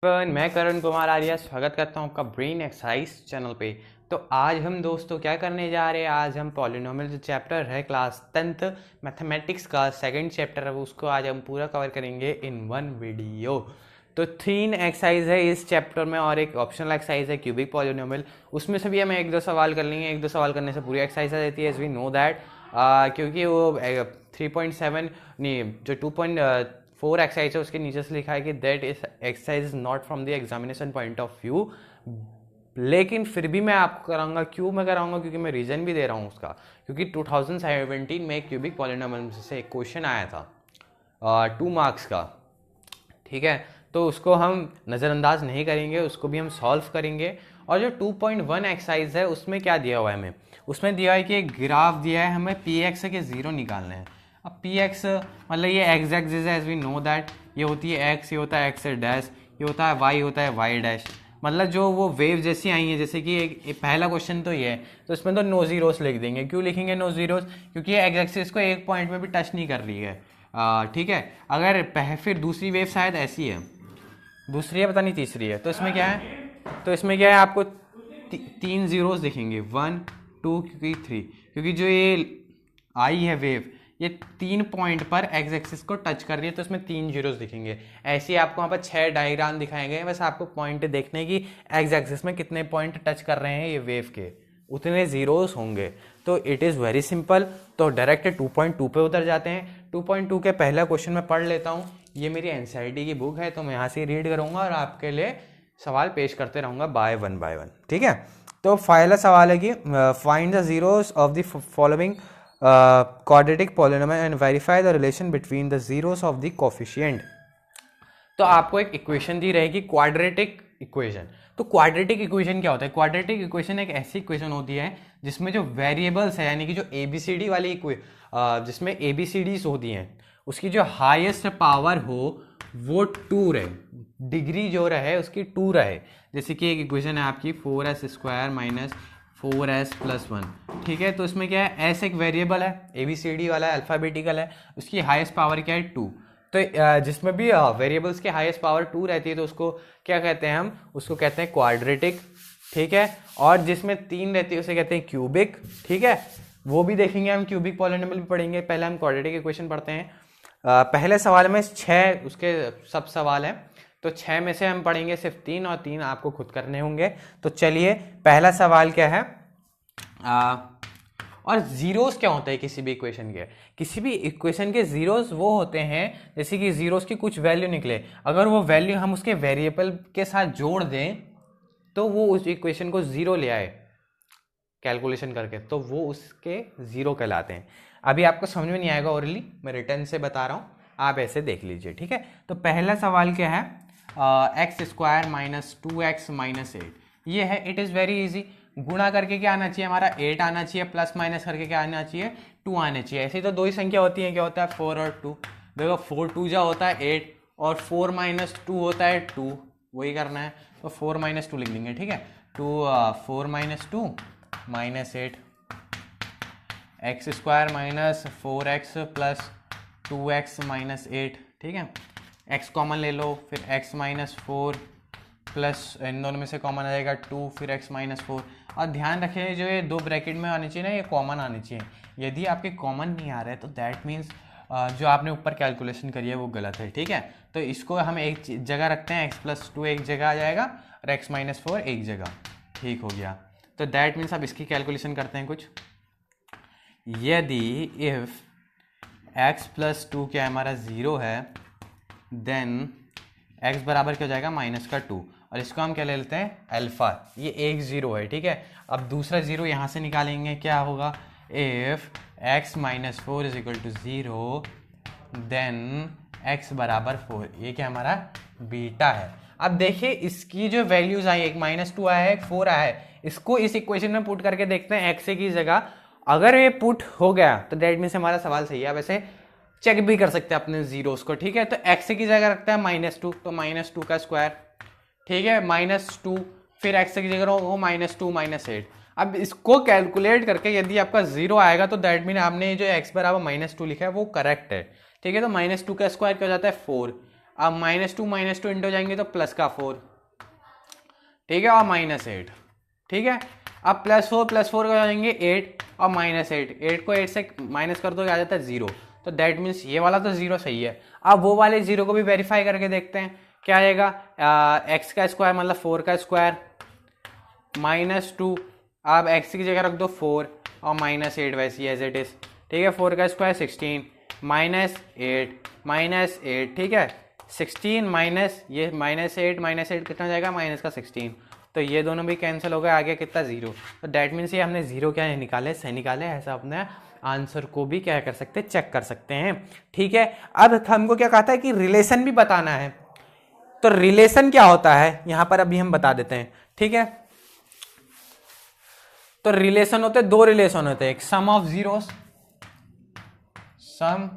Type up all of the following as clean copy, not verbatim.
मैं करण कुमार आर्या स्वागत करता हूं आपका ब्रेन एक्सरसाइज चैनल पे। तो आज हम दोस्तों क्या करने जा रहे हैं, आज हम पॉलिनोमियल जो चैप्टर है क्लास 10th मैथमेटिक्स का सेकंड चैप्टर है उसको आज हम पूरा कवर करेंगे इन वन वीडियो। तो 3 एक्सरसाइज है इस चैप्टर में और एक ऑप्शनल एक्सरसाइज है क्यूबिक पॉलिनोमियल। उसमें से भी हम एक दो सवाल कर लेंगे, एक दो सवाल करने से पूरी एक्सरसाइज आ जाती है एज वी नो दैट, क्योंकि वो 3.7 नहीं जो 2.4 एक्सरसाइज है उसके नीचे से लिखा है कि that is exercise is not from the examination point of view. लेकिन फिर भी मैं आपको कराऊंगा, क्यों मैं कराऊंगा, क्योंकि मैं रीज़न भी दे रहा हूँ उसका, क्योंकि 2017 में एक क्यूबिक पॉलिनोमियल से एक क्वेश्चन आया था 2 मार्क्स का। ठीक है, तो उसको हम नज़रअंदाज नहीं करेंगे, उसको भी हम सॉल्व करेंगे। और जो 2.1 एक्सरसाइज है उसमें क्या दिया हुआ है हमें, उसमें दिया है कि एक ग्राफ दिया है, हमें पी एक्स के ज़ीरो निकालने हैं। अब पी एक्स मतलब ये एक्स एक्सिस है एज वी नो दैट, ये होती है एक्स, ये होता है एक्स डैश, ये होता है वाई, होता है वाई डैश। मतलब जो वो वेव जैसी आई है, जैसे कि एक पहला क्वेश्चन तो ये है, तो इसमें तो नो जीरोस लिख देंगे। क्यों लिखेंगे नो जीरोस? क्योंकि ये एक्स एक्सिस को एक पॉइंट में भी टच नहीं कर रही है। ठीक है, अगर फिर दूसरी वेव शायद ऐसी है, दूसरी है पता नहीं तीसरी है, तो इसमें क्या है, तो इसमें क्या है आपको 3 जीरोस दिखेंगे, 1 2 क्योंकि 3, क्योंकि जो ये आई है वेव ये 3 पॉइंट पर एक्स एक्सिस को टच कर रही है, तो इसमें 3 जीरोस दिखेंगे। ऐसे ही आपको वहाँ पर 6 डायग्राम दिखाए गए, बस आपको पॉइंट देखने की एक्स एक्सिस में कितने पॉइंट टच कर रहे हैं ये वेव के, उतने जीरोस होंगे। तो इट इज़ वेरी सिंपल। तो डायरेक्ट 2.2 पे उतर जाते हैं। 2.2 के पहला क्वेश्चन मैं पढ़ लेता हूँ। ये मेरी एनसीईआरटी की बुक है, तो मैं यहाँ से रीड करूँगा और आपके लिए सवाल पेश करते रहूँगा बाय वन। ठीक है, तो पहला सवाल है कि find the zeros of the following quadratic polynomial and verify the relation between the zeros of the coefficient। तो आपको एक इक्वेशन दी रहेगी क्वाड्रेटिक इक्वेशन। तो क्वाड्रेटिक इक्वेशन क्या होता है? क्वाड्रेटिक इक्वेशन एक ऐसी इक्वेशन होती है जिसमें जो वेरिएबल्स है, यानी कि जो एबीसीडी वाली जिसमें एबीसीडीज होती हैं, उसकी जो हाईएस्ट पावर हो वो 2 रहे, डिग्री जो रहे उसकी 2 रहे। जैसे कि एक इक्वेशन है आपकी 4s² माइनस 4s+1। ठीक है, तो इसमें क्या है, एस एक वेरिएबल है, एबीसीडी वाला अल्फाबेटिकल है, उसकी हाईएस्ट पावर क्या है 2। तो जिसमें भी वेरिएबल्स की हाईएस्ट पावर 2 रहती है तो उसको क्या कहते हैं, हम उसको कहते हैं क्वाड्रेटिक। ठीक है, और जिसमें 3 रहती है उसे कहते हैं क्यूबिक। ठीक है, वो भी देखेंगे हम, क्यूबिक पॉलिनोमियल भी पढ़ेंगे। पहले हम क्वाड्रेटिक इक्वेशन पढ़ते हैं। पहले सवाल में 6 उसके सब सवाल हैं, तो 6 में से हम पढ़ेंगे सिर्फ 3 और 3 आपको खुद करने होंगे। तो चलिए, पहला सवाल क्या है, और जीरोस क्या होते हैं किसी भी इक्वेशन के? किसी भी इक्वेशन के जीरोस वो होते हैं जैसे कि जीरोस की कुछ वैल्यू निकले, अगर वो वैल्यू हम उसके वेरिएबल के साथ जोड़ दें तो वो उस इक्वेशन को जीरो ले आए कैलकुलेशन करके, तो वो उसके जीरो कहलाते हैं। अभी आपको समझ में नहीं आएगा ओरली, मैं रिटर्न से बता रहा हूँ, आप ऐसे देख लीजिए। ठीक है, तो पहला सवाल क्या है, x² माइनस 2x माइनस 8। ये है, इट इज़ वेरी इजी। गुणा करके क्या आना चाहिए हमारा, 8 आना चाहिए, प्लस माइनस करके क्या आना चाहिए, 2 आने चाहिए। ऐसे ही तो 2 ही संख्या होती है, क्या होता है 4 और 2। देखो 4 2 जा होता है 8 और 4 माइनस 2 होता है 2, वही करना है। तो 4 माइनस 2 लिख देंगे। ठीक है, 4 minus 2 minus 8, x² minus 4x plus 2x minus 8। ठीक है, x कॉमन ले लो, फिर x माइनस 4 प्लस इन दोनों में से कॉमन आ जाएगा 2, फिर x माइनस 4। और ध्यान रखें जो ये 2 ब्रैकेट में आनी चाहिए ना, ये कॉमन आनी चाहिए। यदि आपके कॉमन नहीं आ रहा है तो दैट मीन्स जो आपने ऊपर कैलकुलेशन करी है वो गलत है। ठीक है, तो इसको हम एक जगह रखते हैं, x+2 एक जगह आ जाएगा और x माइनस 4 एक जगह। ठीक हो गया, तो दैट मीन्स अब इसकी कैलकुलेशन करते हैं कुछ। यदि इफ x+2 क्या हमारा 0 है, देन x बराबर क्या हो जाएगा, -2, और इसको हम क्या ले लेते हैं, अल्फा। ये एक 0 है। ठीक है, अब दूसरा 0 यहाँ से निकालेंगे, क्या होगा, if x minus 4 is equal to 0 then x बराबर 4। ये क्या हमारा बीटा है। अब देखिए इसकी जो वैल्यूज आई, एक -2 आया है, एक 4 आया है, इसको इस इक्वेशन में पुट करके देखते हैं x की जगह। अगर ये पुट हो गया तो दैट मीन्स हमारा सवाल सही है। वैसे चेक भी कर सकते हैं अपने जीरोस को। ठीक है, तो x की जगह रखते हैं -2, तो -2 का स्क्वायर। ठीक है, -2, फिर x की जगह हो -2 -8। अब इसको कैलकुलेट करके यदि आपका 0 आएगा तो दैट मीन आपने जो x बराबर -2 लिखा है वो करेक्ट है। ठीक है, तो -2 का स्क्वायर क्या हो जाता है 4। अब माइनस टू इंटू हो जाएंगे तो प्लस का 4, ठीक है, और -8, ठीक है। अब प्लस फोर का हो जाएंगे 8 और -8, 8 को 8 से माइनस कर दो क्या आ जाता है 0, तो दैट मीन्स ये वाला तो 0 सही है। अब वो वाले 0 को भी वेरीफाई करके देखते हैं क्या आएगा, x का स्क्वायर मतलब 4 का स्क्वायर -2, अब x की जगह रख दो 4 और -8 वैसी एज इट इज, ठीक है। 4 का स्क्वायर 16 -8 ठीक है, 16 माइनस ये -8 कितना हो जाएगा माइनस का 16, तो ये दोनों भी कैंसिल हो गए, आ गया कितना 0, तो दैट मीन्स ये हमने 0 क्या निकाले, सही निकाले। ऐसा अपने आंसर को भी क्या कर सकते हैं, चेक कर सकते हैं, ठीक है। अब हमको क्या कहा था कि रिलेशन भी बताना है, तो रिलेशन क्या होता है यहां पर अभी हम बता देते हैं, ठीक है। तो रिलेशन होते हैं, दो रिलेशन होते हैं, एक sum of zeros, sum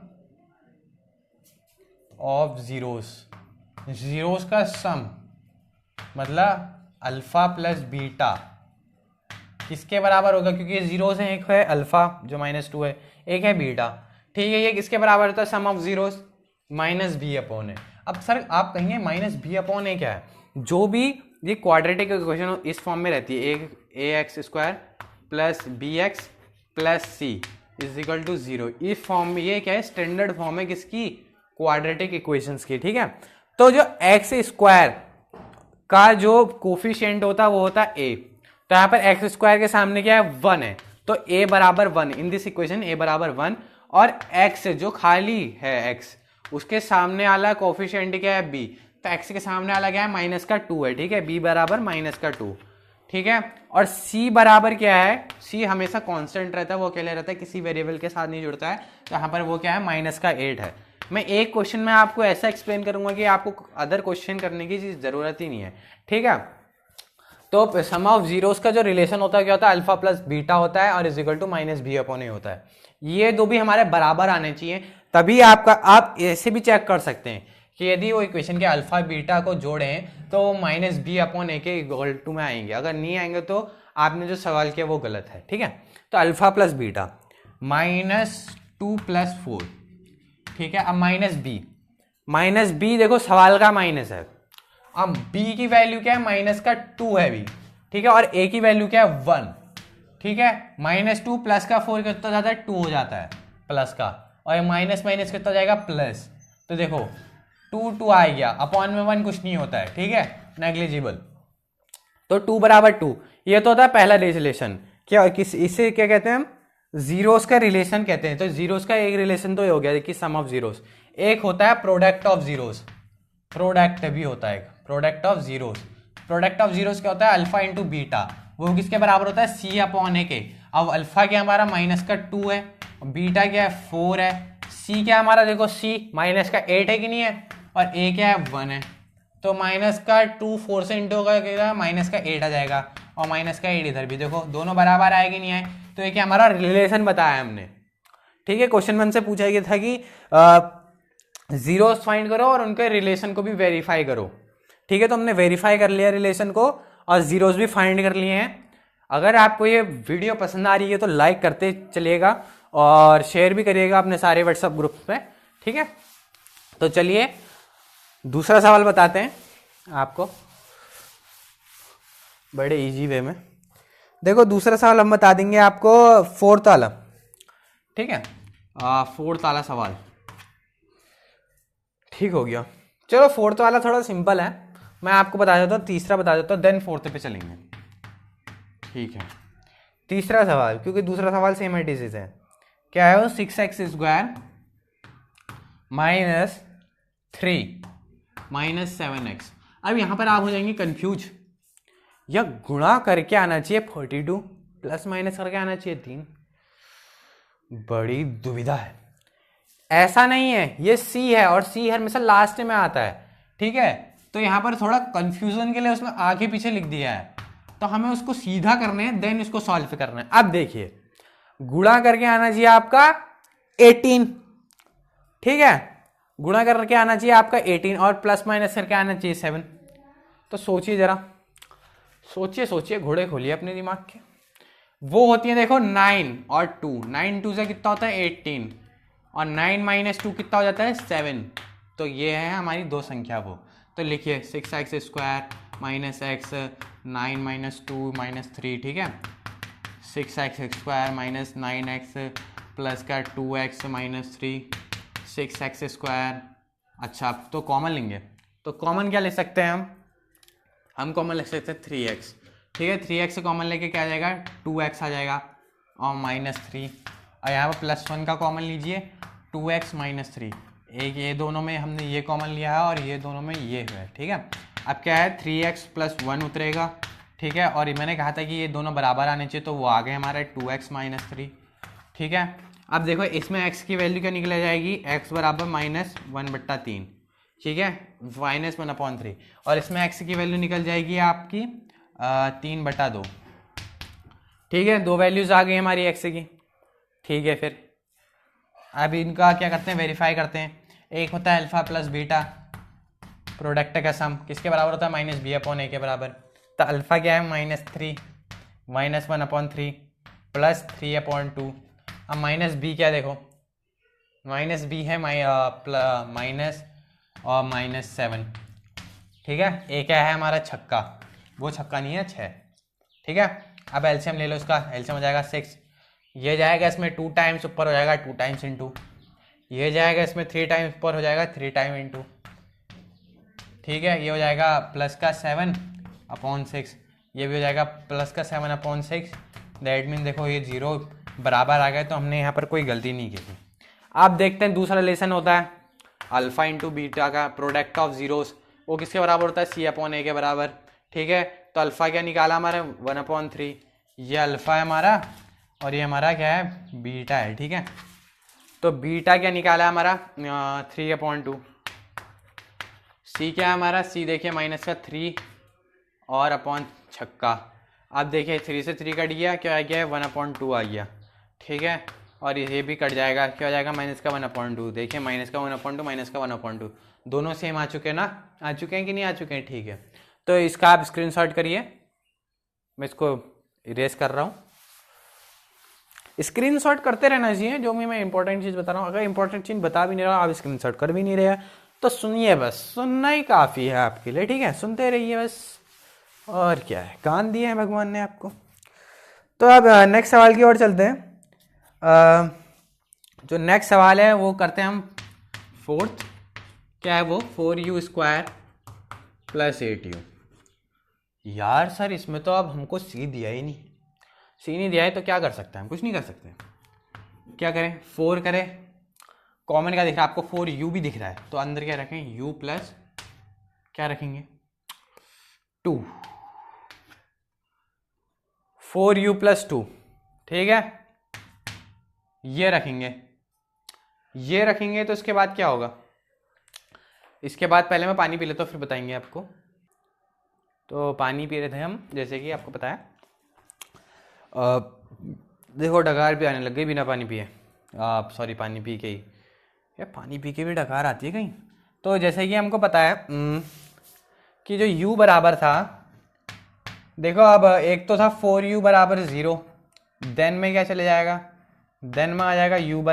of zeros का सम मतलब अल्फा प्लस बीटा किसके बराबर होगा, क्योंकि ये जीरो से, एक है अल्फा जो -2 है, एक है बीटा, ठीक है। ये किसके बराबर होता है, sum of zeros minus B upon A. अब सर आप कहेंगे माइनस बी अपॉन ए क्या है, जो भी ये क्वाड्रेटिक इक्वेशन इस फॉर्म में रहती है, एक ax² plus B X plus C is equal to 0, इस फॉर्म में, ये क्या है स्टैंडर्ड फॉर्म है किसकी, क्वाड्रेटिक इक्वेशंस की, ठीक है। तो जो x² का जो कोफिशिएंट होता है वो होता है a, तो यहाँ पर x² के सामने क्या है 1 है, तो a बराबर 1, इन दिस इक्वेशन a बराबर 1, और x जो खाली है x उसके सामने वाला कोफिशिएंट क्या है b, तो x के सामने वाला क्या है -2 है, ठीक है, b बराबर -2, ठीक है। और c बराबर क्या है, c हमेशा कांस्टेंट रहता है, वो अकेले रहता है, किसी वेरिएबल के साथ नहीं जुड़ता है, तो यहाँ पर वो क्या है -8 है। मैं एक क्वेश्चन में आपको ऐसा एक्सप्लेन करूंगा कि आपको अदर क्वेश्चन करने की जरूरत ही नहीं है, ठीक है। तो सम ऑफ जीरोस का जो रिलेशन होता है क्या होता है, अल्फा प्लस बीटा होता है और is equal to -b upon A होता है। ये दो भी हमारे बराबर आने चाहिए, तभी आपका, आप ऐसे भी चेक कर सकते हैं कि यदि वो इक्वेशन के अल्फा बीटा को जोड़ें तो -b अपॉन ए के इक्वल टू में आएंगे, अगर नहीं आएंगे तो आपने जो सवाल किया वो गलत है, ठीक है। तो अल्फा प्लस बीटा -2 + 4, ठीक है। अब -b देखो सवाल का माइनस है, अब b की वैल्यू क्या है -2 है b, ठीक है, और a की वैल्यू क्या है 1, ठीक है। -2 प्लस का 4 कितना जाता है 2 हो जाता है प्लस का, और माइनस माइनस कितना जाएगा प्लस, तो देखो 2 आ गया, अपॉन में 1 कुछ नहीं होता है, ठीक है, नेग्लिजिबल, तो 2 बराबर 2, ये तो होता है पहला रिलेशन, क्या इसे क्या कहते हैं हम, जीरोस का रिलेशन कहते हैं। तो जीरोस का एक रिलेशन तो ये हो गया कि सम ऑफ जीरोस, एक होता है प्रोडक्ट ऑफ जीरोस, प्रोडक्ट भी होता है product of zeros, product of zeros क्या होता है अल्फा इंटू बीटा, वो किसके बराबर होता है c अपॉन ए के। अब अल्फा क्या हमारा -2 है, बीटा क्या है 4 है, c क्या हमारा देखो c -8 है कि नहीं है, और a क्या है 1 है, तो -2 4 से इंटू होगा -8 आ जाएगा, और -8 इधर भी देखो दोनों बराबर आए कि नहीं आए, तो ये क्या हमारा रिलेशन बताया हमने, ठीक है। क्वेश्चन 1 से पूछा गया था कि जीरोस फाइंड करो और उनके रिलेशन को भी वेरीफाई करो, ठीक है। तो हमने वेरीफाई कर लिया रिलेशन को और जीरोस भी फाइंड कर लिए हैं। अगर आपको ये वीडियो पसंद आ रही है तो लाइक करते चलिएगा और शेयर भी करिएगा अपने सारे व्हाट्सएप ग्रुप्स पे, ठीक है। तो चलिए दूसरा सवाल बताते हैं आपको बड़े इजी वे में। देखो दूसरा सवाल हम बता देंगे आपको, फोर्थ वाला, ठीक है, फोर्थ वाला सवाल, ठीक हो गया। चलो फोर्थ वाला थोड़ा सिंपल है, मैं आपको बता देता हूँ, तीसरा बता देता हूँ, देन फोर्थ पे चलेंगे, ठीक है। तीसरा सवाल, क्योंकि दूसरा सवाल सेम एडिसीज है, क्या है वो 6x² -3 -7x। अब यहां पर आप हो जाएंगे कंफ्यूज, या गुणा करके आना चाहिए 42 प्लस माइनस करके आना चाहिए 3, बड़ी दुविधा है। ऐसा नहीं है, ये c है और c हमेशा लास्ट में आता है, ठीक है। तो यहां पर थोड़ा कंफ्यूजन के लिए उसमें आगे पीछे लिख दिया है, तो हमें उसको सीधा करना है, देन इसको सॉल्व करना है। अब देखिए गुणा करके आना चाहिए आपका 18, ठीक है, गुणा करके आना चाहिए आपका 18 और प्लस माइनस करके आना चाहिए 7। तो सोचिए जरा, सोचिए घोड़े खोलिए अपने दिमाग के। वो होती है देखो 9 और 2, 9 2 से कितना होता है 18, और 9 - 2 कितना हो जाता है 7, तो ये है हमारी दो संख्या वो। तो लिखिए 6x square minus x 9 minus 2 minus 3, ठीक है। 6x square minus 9x plus का 2x माइनस 3, 6x स्क्वायर। अच्छा, तो कॉमन लेंगे, तो कॉमन क्या ले सकते हैं हम कॉमन ले सकते हैं 3x, ठीक है। 3x से कॉमन लेके क्या आ जाएगा, 2x आ जाएगा और माइनस 3, और यहाँ पर +1 का कॉमन लीजिए 2x माइनस 3। एक ये दोनों में हमने ये कॉमन लिया है और ये दोनों में ये है, ठीक है। अब क्या है 3x + 1 उतरेगा, ठीक है। और मैंने कहा था कि ये दोनों बराबर आने चाहिए, तो वो आ गए हमारे 2x माइनस 3, ठीक है। अब देखो इसमें x की वैल्यू क्या निकल जाएगी, x बराबर -1/3, ठीक है, -1/3। और इसमें x की वैल्यू निकल जाएगी आपकी 3/2, ठीक है। दो वैल्यूज आ गई हमारी x की, ठीक है। फिर अब इनका क्या करते हैं, वेरीफाई करते हैं। एक होता है अल्फा प्लस बीटा, प्रोडक्ट का सम किसके बराबर होता है, -b/a के बराबर। तो अल्फा क्या है -3 -1/3 प्लस 3/2। अब माइनस बी क्या देखो, माइनस बी है माइनस और -7, ठीक है। एक क्या है हमारा छक्का, वो छक्का नहीं है 6, ठीक है। अब एलसीएम ले लो, इसका एलसीएम हो जाएगा 6, ये जाएगा इसमें 2 टाइम्स ऊपर हो जाएगा 2 टाइम्स इंटू, ये जाएगा इसमें 3 टाइम्स ऊपर हो जाएगा 3 टाइम इंटू, ठीक है। ये हो जाएगा +7/6, ये भी हो जाएगा +7/6। दैट मीन देखो ये 0 बराबर आ गए, तो हमने यहाँ पर कोई गलती नहीं की थी। आप देखते हैं दूसरा रिलेशन होता है अल्फा इंटू बीटा का, प्रोडक्ट ऑफ जीरोस, वो किसके बराबर होता है, c/a के बराबर, ठीक है। तो अल्फा क्या निकाला हमारा 1/3, ये अल्फा है हमारा और ये हमारा क्या है, बीटा है, ठीक है। तो बीटा क्या निकाला हमारा 3/2, सी क्या है हमारा, सी देखिए -3 और अपॉन छक्का। अब देखिए 3 से 3 कट गया, क्या आ गया 1/2 आ गया, ठीक है। और ये भी कट जाएगा, क्या हो जाएगा -1/2, देखिए -1/2 -1/2 दोनों सेम आ चुके हैं ना, आ चुके हैं कि नहीं आ चुके हैं, ठीक है। तो इसका आप स्क्रीनशॉट करिए, मैं इसको इरेज कर रहा हूँ। स्क्रीनशॉट करते रहना चाहिए, जो भी मैं इंपॉर्टेंट चीज़ बता रहा हूँ। अगर इंपॉर्टेंट चीज़ बता भी नहीं रहा, आप स्क्रीनशॉट कर भी नहीं रहे, तो सुनिए, बस सुनना ही काफ़ी है आपके लिए, ठीक है। सुनते रहिए बस, और क्या है, कान दिए हैं भगवान ने आपको। तो अब नेक्स्ट सवाल की ओर चलते हैं। जो नेक्स्ट सवाल है वो करते हैं हम फोर्थ, क्या है वो, 4u² + 8u। यार सर इसमें तो अब हमको सी दिया ही नहीं, सी नहीं दिया है तो क्या कर सकते हैं हम, कुछ नहीं कर सकते। क्या करें, 4 करें, कॉमन क्या दिख रहा है आपको, 4u भी दिख रहा है, तो अंदर क्या रखें, u प्लस क्या रखेंगे 2, 4u + 2, ठीक है। ये रखेंगे तो इसके बाद क्या होगा, इसके बाद पहले मैं पानी पी लेता हूँ फिर बताएंगे आपको। तो पानी पी रहे थे हम, जैसे कि आपको पता है, देखो डकार भी आने लग गई बिना पानी पिए, सॉरी पानी पी के ही, यार पानी पी के भी डकार आती है कहीं। तो जैसे कि हमको पता है कि जो u बराबर था, देखो अब एक तो था 4u = 0, देन में क्या चले जाएगा, देन में आ जाएगा u =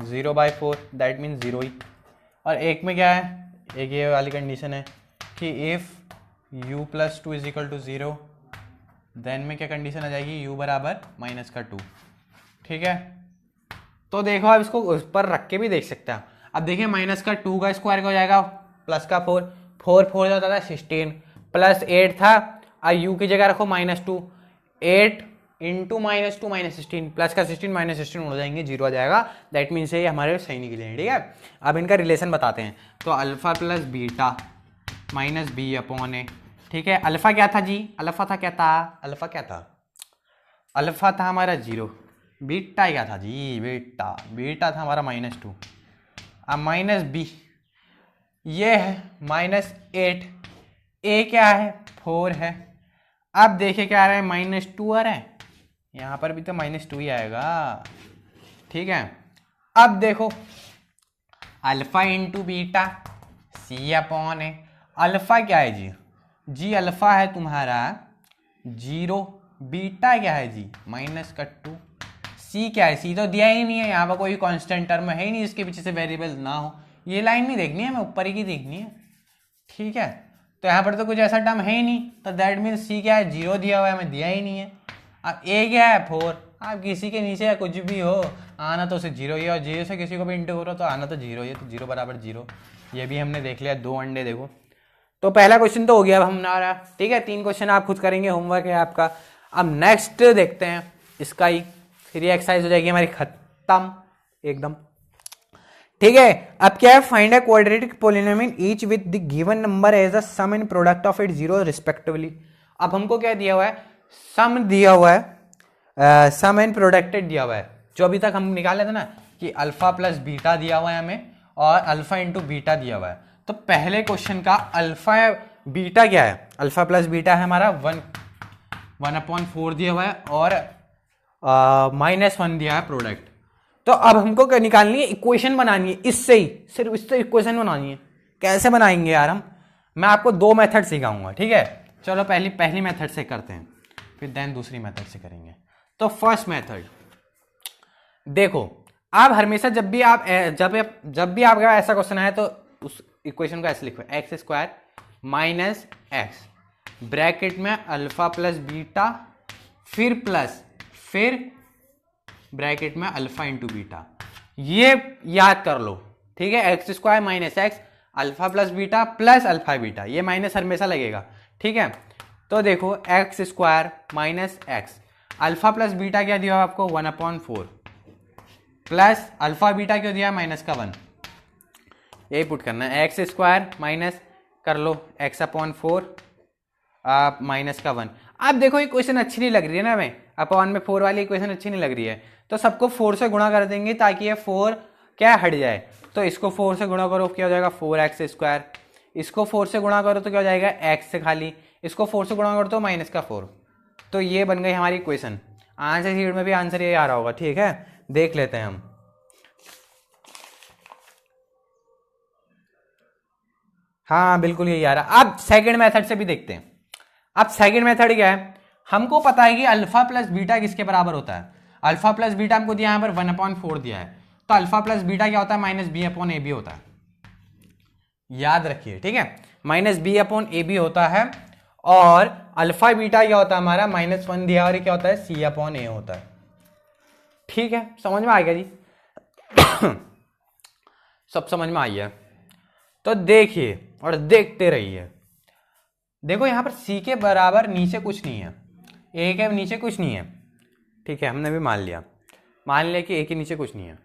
0/4, दैट मीन 0 ही। और एक में क्या है, एक ये वाली कंडीशन है कि इफ u + 2 = 0, देन में क्या कंडीशन आ जाएगी, u = -2, ठीक है। तो देखो आप इसको उस पर रख के भी देख सकते हैं। अब देखिए -2 का स्क्वायर हो जाएगा +4 4 होता था 16 +8 था, और u की जगह रखो -2, 8 इंटू -2 -16 प्लस का 16 -16 उड़ जाएंगे, 0 आ जाएगा। दैट मीन्स ये हमारे सही निकले हैं, ठीक है। अब इनका रिलेशन बताते हैं। तो अल्फा + बीटा -b/a, ठीक है। अल्फा क्या था जी, अल्फा था, क्या था, अल्फा था हमारा 0, बीटा क्या था जी, बीटा था हमारा -2। अब -b ये है -8, a क्या है 4 है। अब देखिए क्या आ रहा है, -2 आ रहा है, यहाँ पर भी तो -2 ही आएगा, ठीक है। अब देखो alpha into beta c/a, alpha क्या है जी अल्फा है तुम्हारा 0, बीटा क्या है जी -2, सी क्या है, सी तो दिया ही नहीं है, यहाँ पर कोई कांस्टेंट टर्म है ही नहीं जिसके पीछे से वेरिएबल ना हो। ये लाइन नहीं देखनी है, हमें ऊपर ही की देखनी है, ठीक है। तो यहाँ पर तो कुछ ऐसा टर्म है ही नहीं, तो दैट मीन सी क्या है, 0 दिया हुआ है, हमें दिया ही नहीं है। अब ए क्या है, 4। आप किसी के नीचे या कुछ भी हो, आना तो उसे 0 ही है, और 0 से किसी को भी इंटू करो तो आना तो 0 ही है, तो 0 बराबर 0। ये भी हमने देख लिया, 2 अंडे देखो। तो पहला क्वेश्चन तो हो गया अब हमारा, ठीक है। 3 क्वेश्चन आप खुद करेंगे, होमवर्क है आपका। अब नेक्स्ट देखते हैं इसका ही, फिर ये एक्सरसाइज हो जाएगी हमारी खत्म एकदम, ठीक है। अब क्या है, find a quadratic polynomial each with the given number as a sum and product of it 0 respectively. अब हमको क्या दिया हुआ है, सम दिया हुआ है, सम एंड प्रोडक्टेड दिया हुआ है, जो अभी तक हम निकाले थे ना कि अल्फा प्लस बीटा दिया हुआ है हमें, और अल्फा इंटू बीटा दिया हुआ है। तो पहले क्वेश्चन का अल्फा बीटा क्या है, अल्फा प्लस बीटा है हमारा 1/4 दिया हुआ है, और -1 दिया है प्रोडक्ट। तो अब हमको क्या निकालनी है, इक्वेशन बनानी है, इससे ही, सिर्फ इससे इक्वेशन बनानी है। कैसे बनाएंगे यार हम, मैं आपको 2 मेथड सिखाऊंगा, ठीक है। चलो पहली मेथड से करते हैं, फिर देन दूसरी मेथड से करेंगे। तो फर्स्ट मेथड देखो, आप हमेशा जब भी आपका ऐसा क्वेश्चन आए तो उस इक्वेशन को ऐसे लिखो, x² माइनस एक्स ब्रैकेट में अल्फा प्लस बीटा, फिर ब्रैकेट में अल्फा इंटू बीटा। ये याद कर लो, ठीक है। x² minus x alpha plus beta plus alpha beta, ये माइनस हमेशा लगेगा, ठीक है। तो देखो x² minus x, alpha plus beta क्या दिया आपको 1/4 प्लस अल्फा बीटा क्यों दिया -1, यही पुट करना है। x² माइनस कर लो x/4 -1। अब देखो ये क्वेश्चन अच्छी नहीं लग रही है ना हमें, अपॉन में 4 वाली इक्वेशन अच्छी नहीं लग रही है, तो सबको 4 से गुणा कर देंगे ताकि ये 4 क्या हट जाए। तो इसको 4 से गुणा करो, क्या हो जाएगा 4x²। इसको 4 से गुणा करो तो क्या हो जाएगा x से खाली, इसको 4 से गुणा करो तो -4। तो ये बन गई हमारी इक्वेशन। आंसर शीट में भी आंसर ये आ रहा होगा, ठीक है। देख लेते हैं हम, हाँ बिल्कुल यही आ रहा। अब सेकंड मेथड से भी देखते हैं। अब सेकंड मेथड क्या है, हमको पता है कि अल्फा प्लस बीटा किसके बराबर होता है। अल्फा प्लस बीटा हमको दिया यहाँ पर 1/4 दिया है, तो अल्फा प्लस बीटा क्या होता है -b/ab होता है, याद रखिए, ठीक है। -b/ab होता है, और अल्फा बीटा क्या होता है हमारा -1 दिया, और ये क्या होता है c/a होता है, ठीक है। समझ में आ गया जी सब समझ में आई है। तो देखिए और देखते रहिए, देखो यहाँ पर c के बराबर नीचे कुछ नहीं है, a के नीचे कुछ नहीं है, ठीक है। हमने भी मान लिया कि a के नीचे कुछ नहीं है।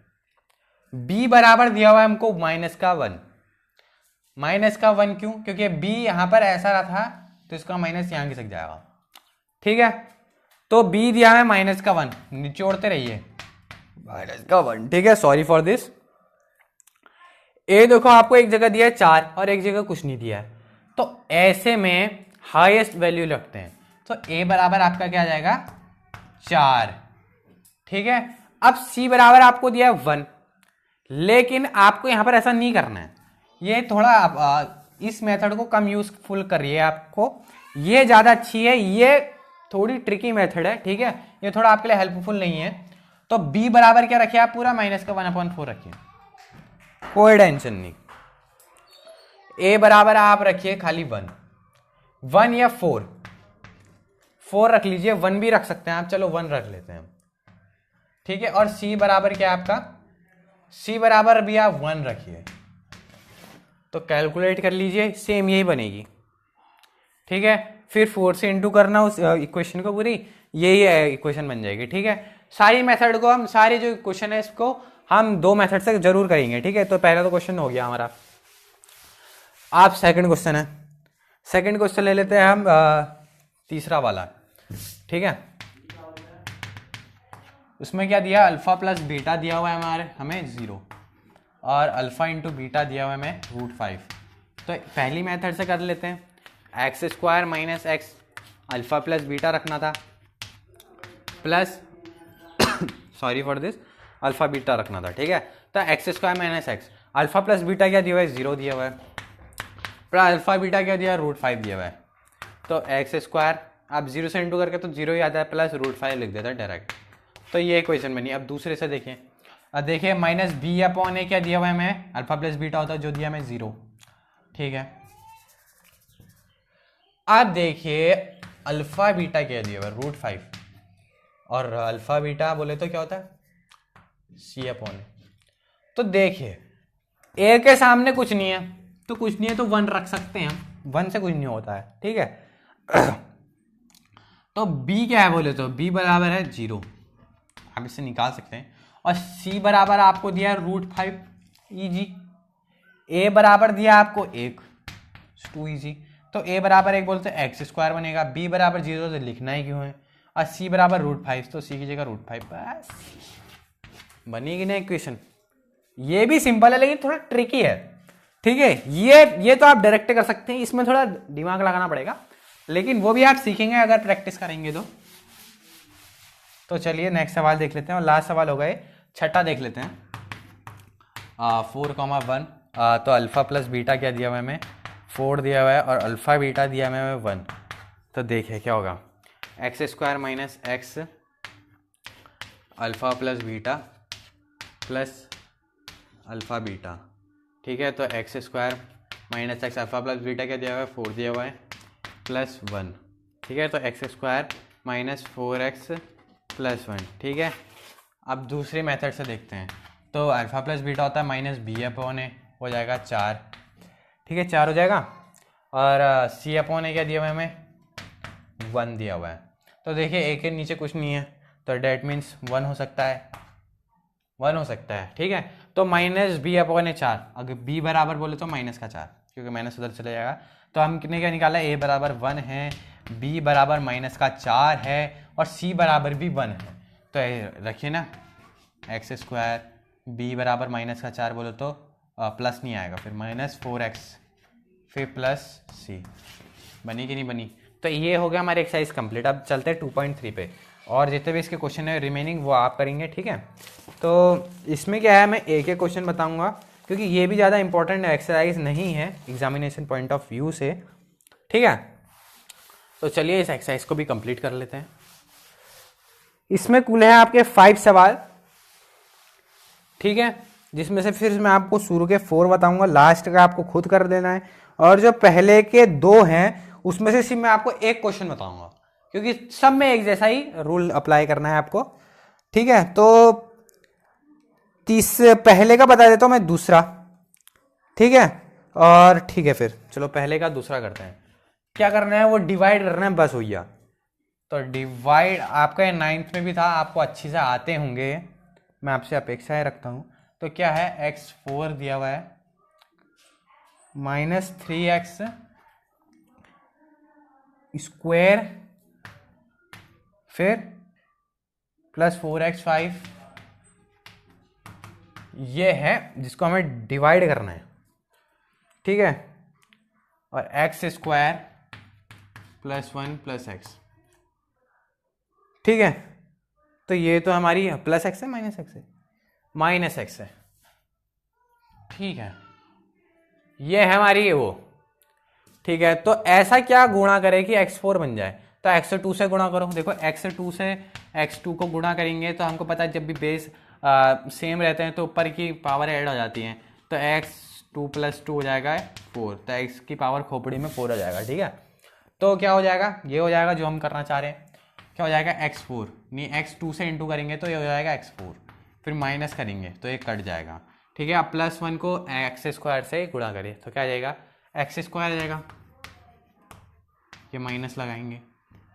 b बराबर दिया हुआ है हमको -1, -1 क्यों, क्योंकि b यहाँ पर ऐसा रहा था तो इसका माइनस यहाँ खिसक जाएगा, ठीक है। तो b दिया है -1, निचोड़ते रहिए -1, ठीक है। Sorry for this. ए देखो आपको एक जगह दिया है 4 और एक जगह कुछ नहीं दिया है, तो ऐसे में हाईएस्ट वैल्यू रखते हैं, तो ए बराबर आपका क्या आ जाएगा 4, ठीक है। अब सी बराबर आपको दिया है 1, लेकिन आपको यहां पर ऐसा नहीं करना है, ये थोड़ा इस मेथड को कम यूजफुल करिए, आपको ये ज्यादा अच्छी है, ये थोड़ी ट्रिकी मेथड है, ठीक है। ये थोड़ा आपके लिए हेल्पफुल नहीं है। तो बी बराबर क्या रखिए आप, पूरा -1/4 रखिए, कोई टेंशन नहीं। ए बराबर आप रखिए खाली 1 या 4 रख लीजिए, 1 भी रख सकते हैं आप, चलो 1 रख लेते हैं, ठीक है। और सी बराबर क्या है आपका, सी बराबर भी आप 1 रखिए, तो कैलकुलेट कर लीजिए, सेम यही बनेगी, ठीक है। फिर 4 से इंटू करना उस इक्वेशन को पूरी, यही इक्वेशन बन जाएगी, ठीक है। सारी मेथड को हम, सारे जो क्वेश्चन है इसको हम 2 मेथड से जरूर करेंगे, ठीक है। तो पहला तो क्वेश्चन हो गया हमारा। आप सेकंड क्वेश्चन है, सेकंड क्वेश्चन ले लेते हैं हम, तीसरा वाला, ठीक है। उसमें क्या दिया, अल्फा प्लस बीटा दिया हुआ है हमें 0, और अल्फा इंटू बीटा दिया हुआ है हमें √5। तो पहली मेथड से कर लेते हैं, x² minus x alpha plus beta रखना था, plus sorry for this alpha beta रखना था, ठीक है। तो x² minus x alpha plus beta क्या दिया हुआ है 0 दिया हुआ है, प्लस अल्फा बीटा क्या दिया है √5 दिया हुआ है। तो x² आप 0 से इंटू करके तो 0 ही आता है, प्लस √5 लिख देता है डायरेक्ट। तो ये इक्वेशन बनी। अब दूसरे से देखें, अब देखिए माइनस बी अपॉन ए क्या दिया हुआ है हमें, अल्फा प्लस बीटा होता है, जो दिया हमें 0। ठीक है, अब देखिए अल्फा बीटा क्या दिया हुआ है, √5, और अल्फा बीटा बोले तो क्या होता है, सी अपॉन ए। तो देखिए ए के सामने कुछ नहीं है, तो कुछ नहीं है तो 1 रख सकते हैं हम, 1 से कुछ नहीं होता है। ठीक है, तो b क्या है बोले तो b बराबर है 0, आप इससे निकाल सकते हैं। और c बराबर आपको दिया है √5 ईजी, a बराबर दिया आपको 1, 2 ईजी। तो a बराबर 1 बोलते x² बनेगा, b बराबर 0 तो लिखना ही क्यों है, और c बराबर √5, तो c की जगह √5, बस बनेगी ना इक्वेशन। ये भी सिंपल है लेकिन थोड़ा ट्रिकी है। ठीक है, ये तो आप डायरेक्ट कर सकते हैं, इसमें थोड़ा दिमाग लगाना पड़ेगा, लेकिन वो भी आप सीखेंगे अगर प्रैक्टिस करेंगे तो चलिए नेक्स्ट सवाल देख लेते हैं, और लास्ट सवाल होगा ये, छठा देख लेते हैं। 4,1, तो अल्फा प्लस बीटा क्या दिया हुआ है हमें, 4 दिया हुआ है, और अल्फा बीटा दिया हुआ है हमें 1। तो देखिए क्या होगा, x² minus x alpha plus beta plus alpha beta. ठीक है, तो x² minus x alpha plus beta क्या दिया हुआ है, 4 दिया हुआ है, प्लस 1। ठीक है, तो x² माइनस 4x प्लस 1। ठीक है, अब दूसरे मेथड से देखते हैं। तो अल्फा प्लस बीटा होता है माइनस बी अपॉन ए, हो जाएगा 4। ठीक है, 4 हो जाएगा, और सी अपॉन ए क्या दिया हुआ है हमें, 1 दिया हुआ है। तो देखिए ए के नीचे कुछ नहीं है, तो डेट मीन्स 1 हो सकता है, 1 हो सकता है। ठीक है, तो माइनस बी अपॉन ए 4, अगर बी बराबर बोले तो माइनस का 4, क्योंकि माइनस उधर चले जाएगा। तो हमने क्या निकाला, ए बराबर 1 है, बी बराबर माइनस का 4 है, और सी बराबर भी 1 है। तो रखिए ना, x² बी बराबर माइनस का 4 बोलो तो प्लस नहीं आएगा, फिर माइनस 4x फिर प्लस सी। बनी कि नहीं बनी? तो ये हो गया हमारी एक्सरसाइज कंप्लीट। अब चलते हैं 2.3 पे, और जितने भी इसके क्वेश्चन है रिमेनिंग वो आप करेंगे। ठीक है, तो इसमें क्या है, मैं एक एक क्वेश्चन बताऊंगा क्योंकि ये भी ज़्यादा इंपॉर्टेंट एक्सरसाइज नहीं है एग्जामिनेशन पॉइंट ऑफ व्यू से। ठीक है, तो चलिए इस एक्सरसाइज को भी कंप्लीट कर लेते हैं। इसमें कुल है आपके 5 सवाल। ठीक है, जिसमें से फिर मैं आपको शुरू के 4 बताऊंगा, लास्ट का आपको खुद कर देना है, और जो पहले के 2 हैं उसमें से सिर्फ मैं आपको एक क्वेश्चन बताऊंगा, क्योंकि सब में एक जैसा ही रूल अप्लाई करना है आपको। ठीक है, तो पहले का बता देता हूं मैं, दूसरा। ठीक है, और ठीक है फिर चलो पहले का दूसरा करते हैं। क्या करना है, वो डिवाइड करना है, बस हो गया। तो डिवाइड आपका 9th में भी था, आपको अच्छी से आते होंगे, मैं आपसे अपेक्षाएं रखता हूं। तो क्या है, x4 दिया हुआ है माइनस 3x स्क्वायर फिर प्लस 4x5, ये है जिसको हमें डिवाइड करना है। ठीक है, और x² प्लस 1 प्लस x। ठीक है, तो ये तो हमारी प्लस x है, माइनस x है, माइनस x है। ठीक है, ये है हमारी वो। ठीक है, तो ऐसा क्या गुणा करे कि x4 बन जाए, तो x2 से गुणा करो। देखो x2 से x2 को गुणा करेंगे तो हमको पता है जब भी बेस सेम रहते हैं तो ऊपर की पावर ऐड हो जाती है, तो x2 प्लस 2 हो जाएगा 4, तो x की पावर खोपड़ी में 4 हो जाएगा। ठीक है, तो क्या हो जाएगा, ये हो जाएगा जो हम करना चाह रहे हैं, क्या हो जाएगा x4, नहीं x2 से इंटू करेंगे तो ये हो जाएगा x4, फिर माइनस करेंगे तो ये कट जाएगा। ठीक है, अब प्लस 1 को x² से गुणा करिए तो क्या आ जाएगा, x² आ जाएगा, ये माइनस लगाएंगे।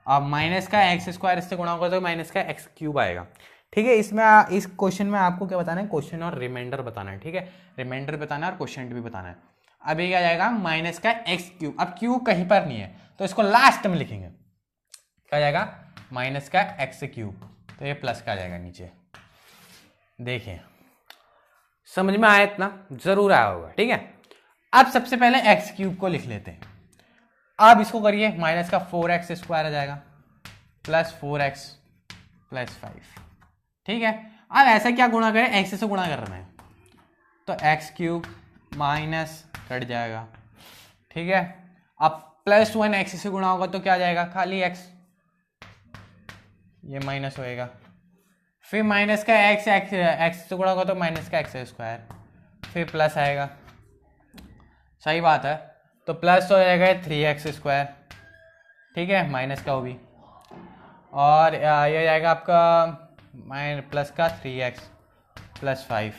अब माइनस का x² इससे गुणा होगा तो माइनस का x³ आएगा। ठीक है, इसमें इस क्वेश्चन में आपको क्या बताना है, क्वेश्चन और रिमाइंडर बताना है। ठीक है, रिमाइंडर बताना है और क्वेश्चन भी बताना है। अब ये क्या जाएगा, माइनस का x³, अब क्यू कहीं पर नहीं है तो इसको लास्ट में लिखेंगे, क्या जाएगा, माइनस का x³, तो ये प्लस का आ जाएगा नीचे। देखिए समझ में आया, इतना जरूर आया होगा। ठीक है, अब सबसे पहले x³ को लिख लेते हैं। अब इसको करिए, माइनस का 4x² आ जाएगा प्लस 4x प्लस 5। ठीक है, अब ऐसा क्या गुणा करें, x से गुणा करना है, तो x³ माइनस कट जाएगा। ठीक है, अब प्लस 1 x से गुणा होगा तो क्या आ जाएगा, खाली x, ये माइनस होएगा, फिर माइनस का एक्स एक्स से गुणा होगा तो माइनस का एक्स स्क्वायर, फिर प्लस आएगा, सही बात है। तो प्लस हो जाएगा 3x², ठीक है, माइनस का वो भी, और ये हो जाएगा आपका प्लस का 3x + 5।